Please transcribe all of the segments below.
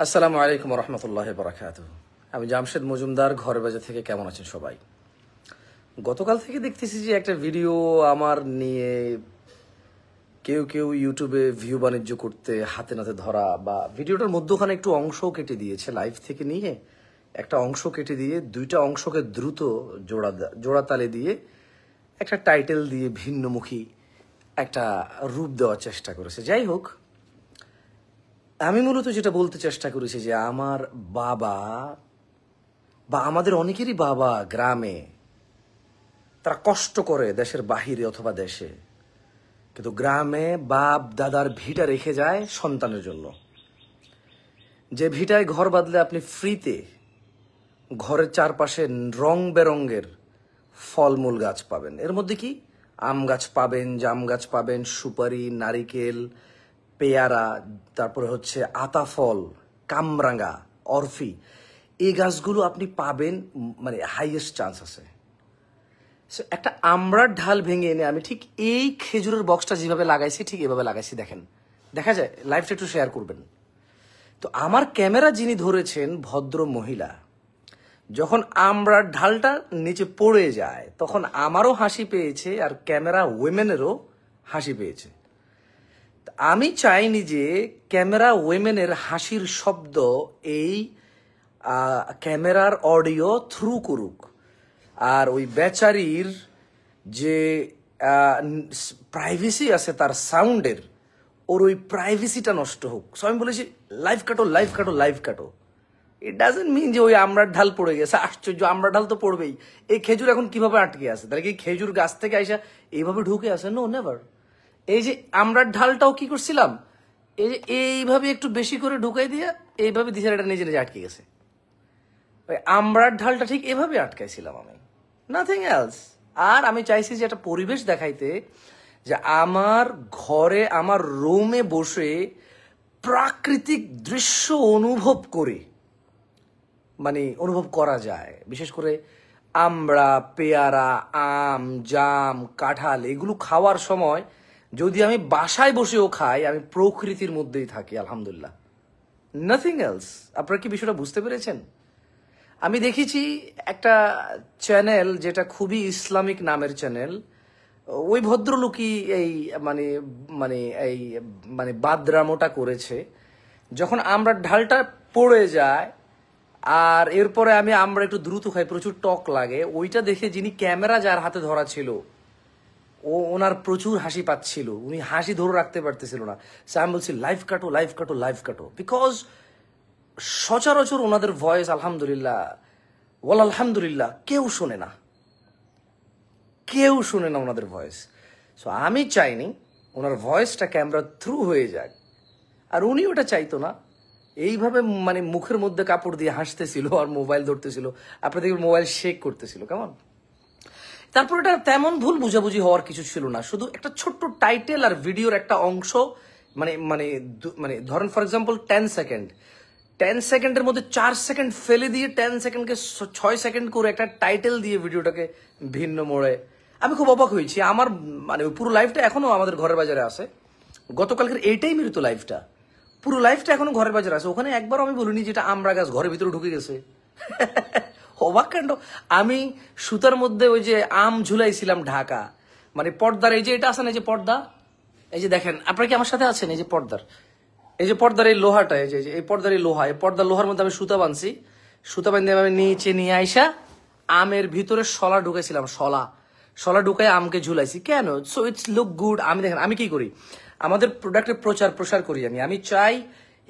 আসসালামু আলাইকুম রহমতুল্লাহ বরাকাতুহ। আমি জামশেদ মজুমদার, ঘরে বাজার থেকে। কেমন আছেন সবাই? গতকাল থেকে দেখতেছি যে একটা ভিডিও আমার নিয়ে কেউ কেউ ইউটিউবে ভিউ বাণিজ্য করতে হাতে নাতে ধরা, বা ভিডিওটার মধ্যখানে একটু অংশও কেটে দিয়েছে, লাইভ থেকে নিয়ে একটা অংশ কেটে দিয়ে দুইটা অংশকে দ্রুত জোড়া তালে দিয়ে একটা টাইটেল দিয়ে ভিন্নমুখী একটা রূপ দেওয়ার চেষ্টা করেছে। যাই হোক, আমি মূলত যেটা বলতে চেষ্টা করেছি যে আমার বাবা বা আমাদের অনেকেরই বাবা গ্রামে, তারা কষ্ট করে দেশের বাহিরে অথবা দেশে, কিন্তু গ্রামে বাপ দাদার ভিটা রেখে যায় সন্তানের জন্য। যে ভিটায় ঘর বাঁধলে আপনি ফ্রিতে ঘরের চারপাশে রং বেরঙ্গের ফলমূল গাছ পাবেন। এর মধ্যে কি আম গাছ পাবেন, জাম গাছ পাবেন, সুপারি, নারিকেল, পেয়ারা, তারপরে হচ্ছে আতাফল, কামরাঙ্গা, অরফি, এই গাছগুলো আপনি পাবেন, মানে হাইয়েস্ট চান্স আছে। একটা আমড়ার ঢাল ভেঙে এনে আমি ঠিক এই খেজুরের বক্সটা যেভাবে লাগাইছি ঠিক এভাবে লাগাইছি, দেখেন, দেখা যায়। লাইভটা একটু শেয়ার করবেন। তো আমার ক্যামেরা যিনি ধরেছেন ভদ্র মহিলা, যখন আমড়ার ঢালটা নিচে পড়ে যায় তখন আমারও হাসি পেয়েছে আর ক্যামেরা ওয়েমেনেরও হাসি পেয়েছে। আমি চাইনি যে ক্যামেরা ওয়েমেনের হাসির শব্দ এই ক্যামেরার অডিও থ্রু করুক, আর ওই বেচারির যে প্রাইভেসি আছে তার সাউন্ডের, ওর ওই প্রাইভেসিটা নষ্ট হোক। সো আমি বলেছি লাইভ কাটো, লাইভ কাটো, লাইভ কাটো। ইট ডাজেন্ট মিন যে ওই আমড়ার ঢাল পড়ে গেছে। আশ্চর্য, আমড়ার ঢাল তো পড়বেই। এই খেজুর এখন কিভাবে আটকে আছে? তাহলে কি খেজুর গাছ থেকে আইসা এইভাবে ঢুকে আছে? No, never. এই যে আমড়ার ঢালটাও কি করছিলাম, এই যে এইভাবে একটু বেশি করে ঢুকাই দিয়ে এইভাবে দিশার এটা নিজে নিজে আটকে গেছে। ওই আমড়ার ঢালটা ঠিক এভাবে আটকাইছিলাম আমি, নাথিং এলস। আর আমি চাইছি যে একটা পরিবেশ দেখাইতে, যে আমার ঘরে আমার রুমে বসে প্রাকৃতিক দৃশ্য অনুভব করে, মানে অনুভব করা যায়। বিশেষ করে আমড়া, পেয়ারা, আম, জাম, কাঁঠাল এগুলো খাওয়ার সময় যদি আমি বাসায় বসেও খাই, আমি প্রকৃতির মধ্যেই থাকি, আলহামদুলিল্লাহ, নাথিং এলস। আপনারা কি বিষয়টা বুঝতে পেরেছেন? আমি দেখেছি একটা চ্যানেল যেটা খুবই ইসলামিক নামের চ্যানেল, ওই ভদ্রলোকই এই মানে মানে এই মানে বাদরামোটা করেছে। যখন আমরা ঢালটা পড়ে যায় আর এরপরে আমি আমরা একটু দ্রুত খাই, প্রচুর টক লাগে, ওইটা দেখে যিনি ক্যামেরা যার হাতে ধরা ছিল ওনার প্রচুর হাসি পাচ্ছিল, উনি হাসি ধরে রাখতে পারতেছিল না। আমি বলছি লাইভ কাটো, লাইভ কাটো, লাইভ কাটো, বিকজ সচরাচর ওনাদের ভয়েস আলহামদুলিল্লাহ, ওয়াল আলহামদুলিল্লাহ, কেউ শোনে না, কেউ শোনে না ওনাদের ভয়েস। সো আমি চাইনি ওনার ভয়েসটা ক্যামেরা থ্রু হয়ে যাক, আর উনি ওটা চাইতো না। এইভাবে মানে মুখের মধ্যে কাপড় দিয়ে হাসতেছিল আর মোবাইল ধরতেছিল, আপনাদের মোবাইল শেক করতেছিল, কেমন। তারপর এটা তেমন ভুল বুঝাবুঝি হওয়ার কিছু ছিল না, শুধু একটা ছোট্ট টাইটেল আর ভিডিওর একটা অংশ, মানে মানে মানে ধরেন ফর এক্সাম্পল 10 সেকেন্ডের মধ্যে 4 সেকেন্ড ফেলে দিয়ে 10 সেকেন্ডকে 6 সেকেন্ড করে একটা টাইটেল দিয়ে ভিডিওটাকে ভিন্ন মোড়ে। আমি খুব অবাক হয়েছি। আমার মানে পুরো লাইফটা এখনো আমাদের ঘরের বাজারে আছে, গতকালকের এইটাই মৃত লাইফটা, পুরো লাইফটা এখনো ঘরের বাজারে আছে। ওখানে একবারও আমি বলিনি যেটা আমড়া গাছ ঘরের ভিতরে ঢুকে গেছে। অবাক কাণ্ড। আমি সুতার মধ্যে ওই যে আম ঝুলাইছিলাম ঢাকা, মানে পর্দার, এই যে এটা আছে না, এই যে পর্দা, এই যে দেখেন, আপনারা কি আমার সাথে আছেন? এই যে পর্দার, এই যে পর্দার এই লোহাটা, এই যে এই পর্দার এই লোহা, এই পর্দার লোহার মধ্যে আমি সুতা বাঁধছি, সুতা বাঁধে আমি নিচে নিয়ে আইসা আমের ভিতরে শলা ঢুকাইছিলাম, শলা ঢুকাই আমকে ঝুলাইছি। কেন? So it's look good. আমি দেখেন আমি কি করি, আমাদের প্রোডাক্টের প্রসার করি। আমি চাই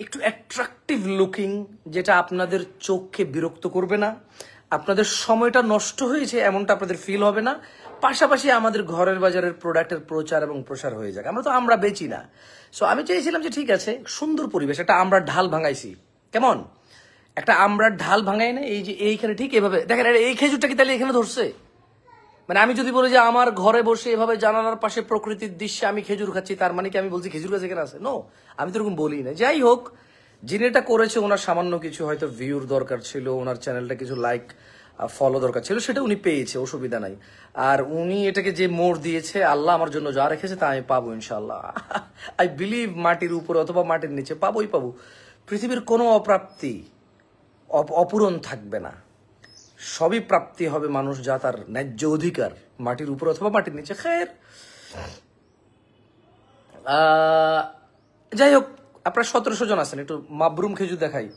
একটু অ্যাট্রাকটিভ লুকিং, যেটা আপনাদের চোখকে বিরক্ত করবে না, আপনাদের সময়টা নষ্ট হয়েছে এমনটা আপনাদের ফিল হবে না, পাশাপাশি আমাদের ঘরের বাজারের প্রোডাক্টের প্রচার এবং প্রসার হয়ে যাক। আমরা বেচি না। সো আমি চাইছিলাম যে ঠিক আছে, সুন্দর পরিবেশ, একটা আমরার ঢাল ভাঙাইছি, কেমন একটা আমরার ঢাল ভাঙাই না, এই যে এইখানে ঠিক এভাবে দেখেন, এই খেজুরটা কি তাহলে এখানে ধরছে? মানে আমি যদি বলি যে আমার ঘরে বসে এভাবে জানালার পাশে প্রকৃতির দৃশ্যে আমি খেজুর খাচ্ছি, তার মানে কি আমি বলছি খেজুর গাছ এখানে আছে? নো, আমি তো এরকম বলি না। যাই হোক, যিনি এটা করেছে ওনার সামান্য কিছু হয়তো ভিউর দরকার ছিল, ওনার চ্যানেলটা কিছু লাইক ফলো দরকার ছিল, সেটা উনি পেয়েছে, অসুবিধা নাই। আর উনি এটাকে যে মোড় দিয়েছে, আল্লাহ আমার জন্য যা রেখেছে তা আমি পাবো ইনশাল্লাহ। আই বিলিভ মাটির উপরে অথবা মাটির নিচে পাবোই পাবো। পৃথিবীর কোনো অপ্রাপ্তি অপূরণ থাকবে না, সবই প্রাপ্তি হবে মানুষ যা তার ন্যায্য অধিকার, মাটির উপর অথবা মাটির নিচে। খের যাই হোক, আপনার 1700 জন আছেন, একটু মাবরুম খেজুর দেখাই।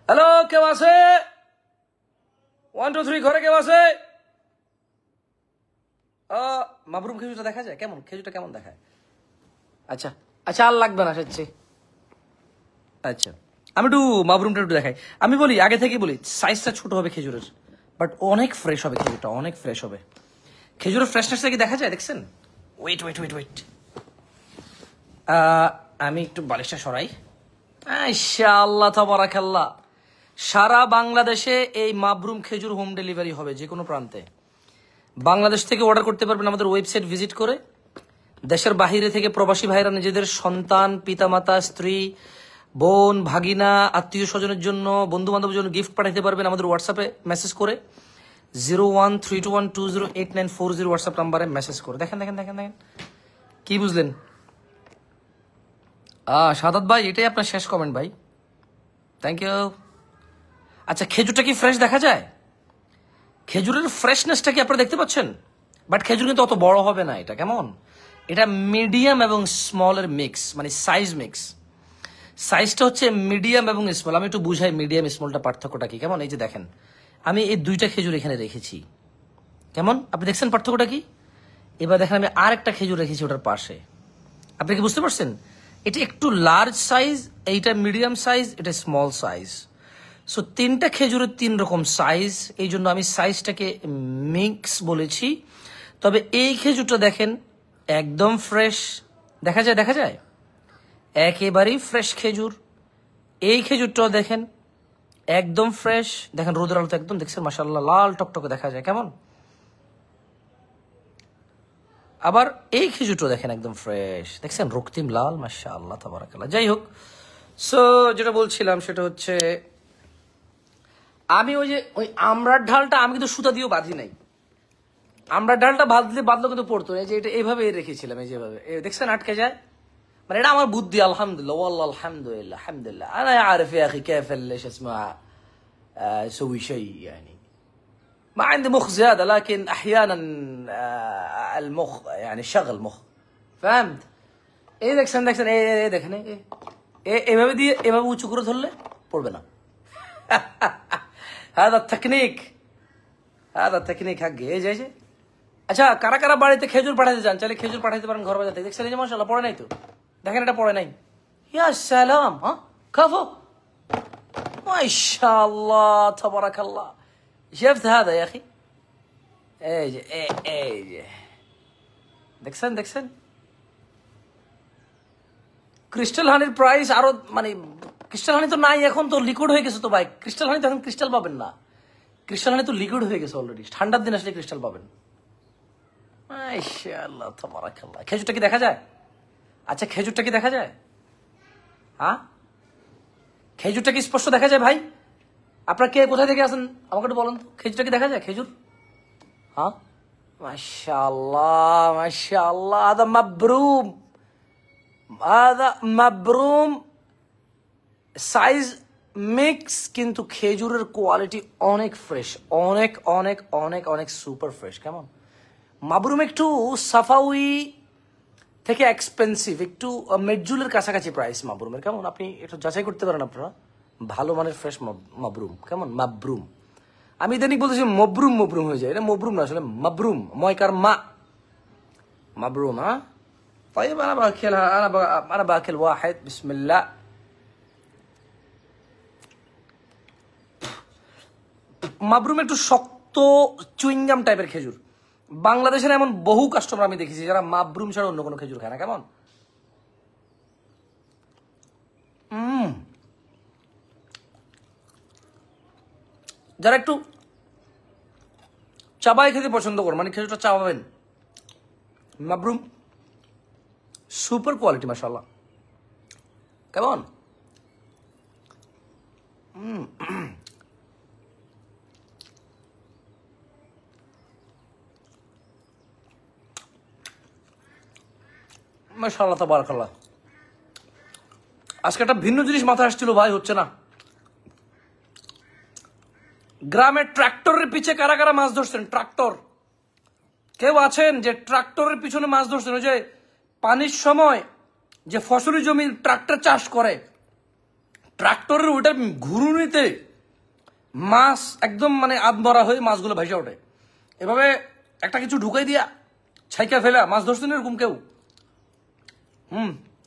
হ্যালো, কেউ আছে? 1 2 3, ঘরে কেউ আছে? মাবরুম খেজুরটা দেখা যায় কেমন? খেজুরটা কেমন দেখায়? আচ্ছা আচ্ছা, আর লাগবে না সেচ্ছি। আচ্ছা, আমি একটু মাবরুমটা একটু দেখাই। আমি বলি, আগে থেকে বলি, সাইজটা ছোট হবে খেজুরের, বাট অনেক ফ্রেশ হবে খেজুরটা, অনেক ফ্রেশ হবে। খেজুরের ফ্রেশনেসটা কি দেখা যায়? দেখছেন? ওয়েট ওয়েট ওয়েট ওয়েট, আমি একটু বালিশটা সরাই। ইনশাআল্লাহ তাবারাকাল্লাহ, সারা বাংলাদেশে এই মাবরুম খেজুর হোম ডেলিভারি হবে, যে কোনো প্রান্তে। বাংলাদেশ থেকে অর্ডার করতে পারবেন আমাদের ওয়েবসাইট ভিজিট করে। দেশের বাহিরে থেকে প্রবাসী ভাইরা নিজেদের সন্তান, পিতামাতা, স্ত্রী, বোন, ভাগিনা, আত্মীয় স্বজনের জন্য, বন্ধু বান্ধবের জন্য গিফট পাঠাতে পারবেন আমাদের হোয়াটসঅ্যাপে মেসেজ করে। 0132120894 হোয়াটসঅ্যাপ নাম্বারে মেসেজ করে। দেখেন দেখেন দেখেন দেখেন, কি বুঝলেন? সাদাত ভাই, এটাই আপনার শেষ কমেন্ট ভাই, থ্যাংক ইউ। আচ্ছা, খেজুরটা কি ফ্রেশ দেখা যায়? খেজুরের ফ্রেশনেসটা কি আপনারা দেখতে পাচ্ছেন? বাট খেজুর কিন্তু অত বড় হবে না, এটা কেমন, এটা মিডিয়াম এবং স্মলের মিক্স, মানে সাইজ মিক্স। সাইজটা হচ্ছে মিডিয়াম এবং স্মল। আমি একটু বুঝাই মিডিয়াম স্মলটা পার্থক্যটা কি। কেমন? এই যে দেখেন, আমি এই 2টা খেজুর এখানে রেখেছি, কেমন আপনি দেখছেন পার্থক্যটা কি? এবার দেখেন আমি আর একটা খেজুর রেখেছি ওটার পাশে, আপনি কি বুঝতে পারছেন? এটা একটু লার্জ সাইজ, এইটা মিডিয়াম সাইজ, এটা স্মল সাইজ। সো 3টা খেজুরের 3 রকম সাইজ, এই জন্য আমি সাইজটাকে মিক্স বলেছি। তবে এই খেজুরটা দেখেন একদম ফ্রেশ, দেখা যায়, দেখা যায় একেবারেই ফ্রেশ খেজুর। এই খেজুরটাও দেখেন একদম ফ্রেশ, দেখেন রোদের আলোতে একদম, দেখছেন মাশাআল্লাহ লাল টকটকে দেখা যায়, কেমন? আবার এই খেজুরটাও দেখেন একদম ফ্রেশ, দেখছেন রক্তিম লাল, মাশাআল্লাহ তাবারাকাল্লাহ। যাই হোক, সো যেটা বলছিলাম সেটা হচ্ছে, আমি ওই আমড়ার ঢালটা আমি কিন্তু সুতা দিয়েও বাঁধি নাই। আমড়ার ঢালটা বাঁধলো কিন্তু পড়তো, এই যে এটা এইভাবে রেখেছিলাম, এই যেভাবে দেখছেন আটকে যায়, মানে এটা আমার বুদ্ধি। আলহামদুলিল্লাহ, ওয়াল্লাহ আলহামদুলিল্লাহ, আলহামদুলিল্লাহ انا عارف يا اخي كيف ايش اسمه اسوي شيء يعني ما عندي مخ زياده لكن احيانا المخ يعني شغل مخ فهمت। এই দেখছেন দেখছেন, এই দেখেন, এভাবে দিয়ে এভাবে উঁচু করে ধরলে পড়বে না। هذا التكنيك هذا التكنيك حقي এই যে। আচ্ছা, কারা কারা বাড়িতে খেজুর পাঠাতে চান, চাইলে খেজুর পাঠাতে পারেন ঘর বাজাতে। দেখছেন এই যে মাশাআল্লাহ পড়ে নাই তো, দেখেন এটা পড়ে নাই। ইয়া সালাম, হ্যাঁ খাফো, মাশাআল্লাহ তাবারাকাল্লাহ। شفت هذا يا اخي, এই যে এই যে দেখছেন দেখছেন। ক্রিস্টাল হানির প্রাইস আরো, মানে ক্রিস্টাল হানি তো নাই এখন, তো লিকুইড হয়ে গেছে তো ভাই। ক্রিস্টাল হানি তো এখন ক্রিস্টাল পাবেন না, ক্রিস্টাল হানি তো লিকুইড হয়ে গেছে অলরেডি। ঠান্ডার দিন আসলে ক্রিস্টাল পাবেন। মাশাআল্লাহ তাবারাকাল্লাহ। খেজুরটা কি দেখা যায়? আচ্ছা, খেজুরটা কি দেখা যায়? হ্যাঁ, খেজুরটা কি স্পষ্ট দেখা যায় ভাই? আপনারা কে কোথায় থেকে আসেন আমাকে একটু বলেন তো, খেজুরটা কি দেখা যায়? খেজুর, হ্যাঁ মাশাআল্লাহ মাশাআল্লাহ। هذا مبروم, هذا مبروم সাইজ মিক্স, কিন্তু খেজুরের কোয়ালিটি অনেক ফ্রেশ, অনেক অনেক অনেক অনেক সুপার ফ্রেশ। কেমন? মাবরুম একটু সাফাউই থেকে এক্সপেন্সিভ, একটু মেডজুলের কাছাকাছি প্রাইস মাবরুমের। কেমন? আপনি একটু যাচাই করতে পারেন আপনারা, ভালো মানের ফ্রেশ মাবরুম। কেমন? মাবরুম, আমি ইদানিং বলতেছি মবরুম, মবরুম হয়ে যায়, এটা মবরুম না আসলে মাবরুম, ময়কার মা, মাবরুম। হ্যাঁ طيب انا باكلها, انا باكل واحد بسم الله। মাবরুম একটু শক্ত চুইংগাম টাইপের খেজুর। বাংলাদেশের এমন বহু কাস্টমার আমি দেখেছি যারা মাবরুম ছাড়া অন্য কোনো খেজুর খায় না। কেমন? যারা একটু চাবাই খেতে পছন্দ করেন, মানে খেজুরটা চাবাবেন, মাবরুম সুপার কোয়ালিটি মাশাআল্লাহ। কেমন? মাশাআল্লাহ তাবারাকাল্লাহ। আজকে একটা ভিন্ন জিনিস মাথায় আসছিল ভাই, হচ্ছে না। গ্রামের ট্রাক্টরের পিছে কারা কারা মাছ ধরছেন? ট্রাক্টর, কেউ আছেন যে ট্রাক্টরের পিছনে মাছ ধরছেন? ওই যে পানির সময় যে ফসলি জমি ট্রাক্টর চাষ করে, ট্রাক্টরের ওইটা ঘুরুনিতে মাছ একদম মানে আধমরা হয়ে মাছগুলো ভেসে ওঠে, এভাবে একটা কিছু ঢুকাই দিয়া ছাইকা ফেলা মাছ ধরছেন এরকম কেউ?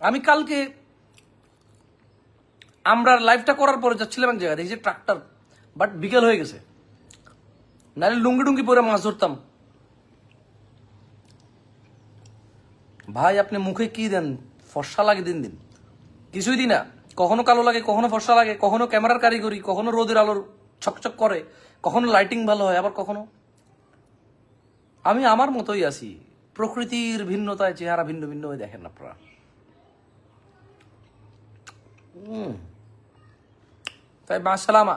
আমি কালকে আমরা লাইভটা করার পরে যাচ্ছিলাম এক জায়গায়, দেখি যে ট্রাক্টর, বাট বিকেল হয়ে গেছে, নাহলে লুঙ্গি টুঙ্গি পরে মাছ ধরতাম। ভাই আপনি মুখে কি দেন? ফর্সা লাগে দিন দিন, কিছুই দিন না। কখনো কালো লাগে, কখনো ফর্সা লাগে, কখনো ক্যামেরার কারিগরি, কখনো রোদের আলোর ছকছক করে, কখনো লাইটিং ভালো হয়, আবার কখনো আমি আমার মতোই আছি। প্রকৃতির ভিন্নতায় চেহারা ভিন্ন ভিন্ন হয়ে দেখেন আপনারা। তাই মাসালামা।